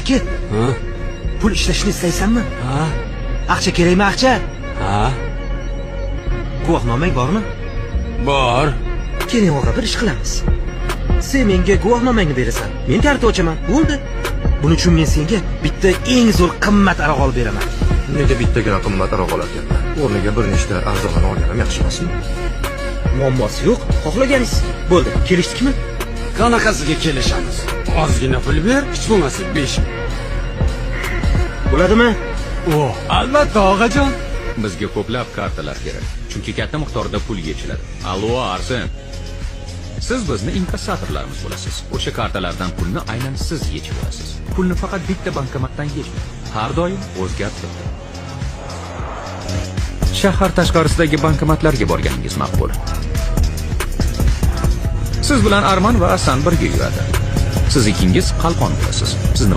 aka, pul ishlashni istaysanmi? Aqcha kerakmi, aqcha? Guvohnomang bormi? Bor. Keling, o'g'ri bir ish qilamiz. Sen menga guvohnomangni berasan, men karta ochaman. Bo'ldi. Buning uchun men senga bitta eng zo'r qimmat aroq olib beraman. Nega bittaga qimmat aroq olarkanman? O'rniga bir nechta arzonini olganim yaxshi emasmi? Muammosi yo'q, xohlaganingiz. Bo'ldi, kelishdikmi? Qanaqasiga kelishamiz? Ozgina pul ber, hech bo'lmasa 5 ming. Bo'ladimi? Albatta, og'ajon. Bizga ko'plab kartalar kerak. Chunki katta miqdorda pul yechiladi. Allo, Arsen. Siz bizni inkassatorlarimiz bo'lasiz. O'sha kartalardan pulni aynan siz yechib olasiz. Pulni faqat bitta bankomatdan yechmang. Har doim o'zgartirib. Shahar tashqarisidagi bankomatlarga borganingiz maqbul. Siz bilan Arman va Asan birga yuradi. Siz ikkingiz qalqon bo'lasiz. Sizni